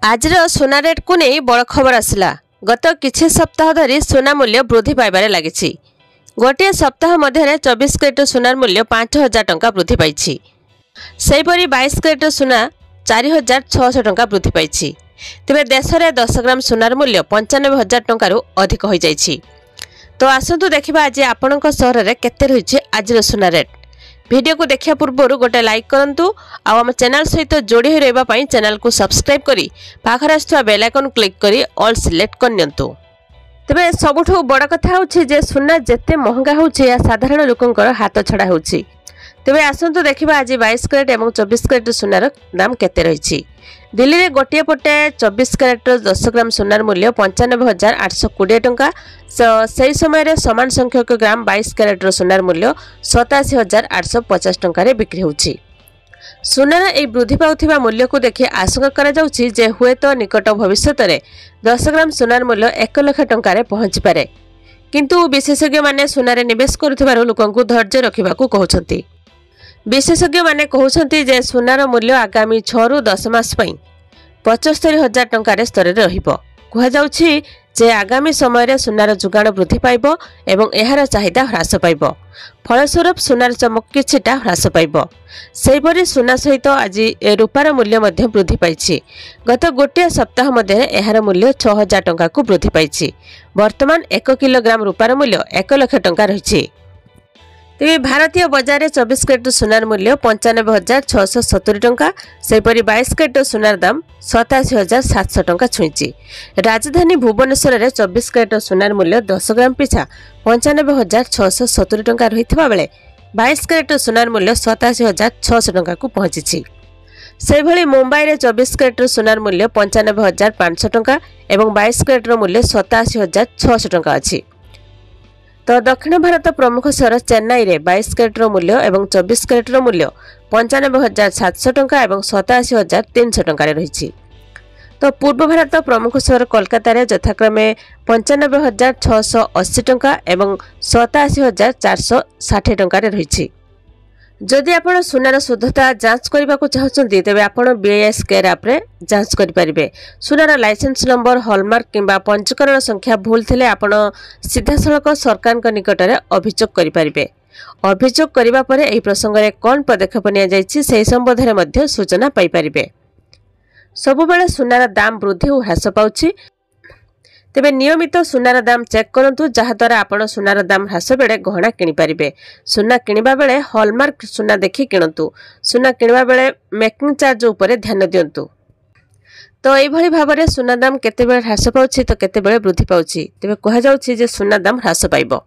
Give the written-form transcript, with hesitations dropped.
आजर सुना रेट को नहीं बड़ खबर आसला। गत किछि सप्ताह धरी सुना मूल्य वृद्धि पाइबारे लागिछि। गोटे सप्ताह मध्य 24 कैरेट सुनार मूल्य 5000 टंका वृद्धि पाइछि। सेहिपरि 22 कैरेट सुना 4600 टंका वृद्धि पाइछि। तेबे देश में 10 ग्राम सुनार मूल्य 95,000 टंकारु अधिक हो जाइछि। तो आसंतु देखिबा आज आपणक सहर रे केते रहिछि आजर सुना रेट। वीडियो को देखिया पूर्व गोटे लाइक करंतु आ हम चैनल सहित जोड़ी हो रहबा पई चैनल को सब्सक्राइब करी पाखर आस्थुवा बेल आइकन क्लिक करी ऑल सिलेक्ट करनियंतु। तबे सबुठु बड़ कथा होछि जे सुना जेते महंगा होछि या साधारण लोकंकर हाथ छडा होछि। तबे आसंतु देखिबा आज 22 कैरेट एवं 24 कैरेट सुनार दाम केते रहिछि। दिल्ली रे गोटिए पटे 24 कैरेट 10 ग्राम सुनार मूल्य 95,820 टंका। सही समय रे समान संख्यक ग्राम 22 कैरेट सुनार मूल्य 87,850 टंका रे बिक्री होछि। सुनार ए वृद्धि पाउथिबा मूल्य को देखि आशंका करा जाउछि जे हुए तो निकट भविष्यत रे 10 ग्राम सुनार मूल्य 1 लाख टंका रे पहुंची पारे। किंतु विशेषज्ञ माने सुनार निवेश करुथिबार लोकंकु धैर्य रखिबाकू कहउछंती। विशेषज्ञ माने कहउछंती जे सुनार मूल्य आगामी 6 रु 10 मास पई 75,000 टंका स्तर रे रहिबो। कहा जाउछि जे आगामी समय रे सुनार जुगाण वृद्धि पाइबो एवं एहार चाहिदा ह्रास पाइबो। फलस्वरूप सुनार चमक किछिटा ह्रास पाइबो। सेहिपरि सुना सहित आज रूपार मूल्य मध्य वृद्धि पाइछि। गत गोटे सप्ताह मध्य एहार मूल्य 6,000 टंका को वृद्धि पाइछि। वर्तमान 1 किलोग्राम रूपार मूल्य 1 लाख टंका रहिछि। तेज भारतीय बजार में 24 कैरेट सुनार मूल्य 95,670 टंका। सेहिपरि 22 कैरेट सुनार दाम 87,700 टंका छुईची। राजधानी भुवनेश्वर में 24 कैरेट सुनार मूल्य 10 ग्राम पिछा 95,670 टंका रहिथिबा बेले 22 कैरेट सुनार मूल्य 87,600 टंका को पहुंची। सेहिभଳି मुंबई में 24 कैरेट सुनार मूल्य 95,500 टंका एवं 22 कैरेट मूल्य 87,600 टंका अछि। तो दक्षिण भारत प्रमुख सहर चेन्नई रे 22 कैरेट मूल्य एवं 24 कैरेट मूल्य 95,700 टंका एवं 87,300 टंका रही। तो पूर्व भारत प्रमुख सहर कोलकाता रे यथाक्रमे 95,680 टंका एवं 87,460 टंका रही। जदि आपण सुनार शुद्धता जांच करने को चाहते तेज आपण बीआईएस केयर ऐप रे जांच करें। सुनार लाइसेंस नंबर हॉलमार्क किंबा पंजीकरण संख्या भूल थिले आपण सीधा सड़क सरकार निकट में अभियोग करें। अभियोग करने पर यह प्रसंग में कौन पदक्षेप नि संबंध में सूचना पाइपर। सबुबले सुनार दाम वृद्धि और ह्रास पाउछि। तेबे नियमित सुनार दाम चेक करंतु जहाद्वारा आपण सुनार दाम ह्रास बेले गहना किनि पारिबे। सुना किनिबा बेले हॉलमार्क सुना देखि किणंतु। सुना किनिबा बेले मेकिंग चार्ज उपरे ध्यान दियंतु। तो एभली भाबरे सुना दाम केते बेले ह्रास पाउछि तो केते बेले वृद्धि पाउछि। तेबे कहा जाउछि जे सुना दाम ह्रास पाइबो।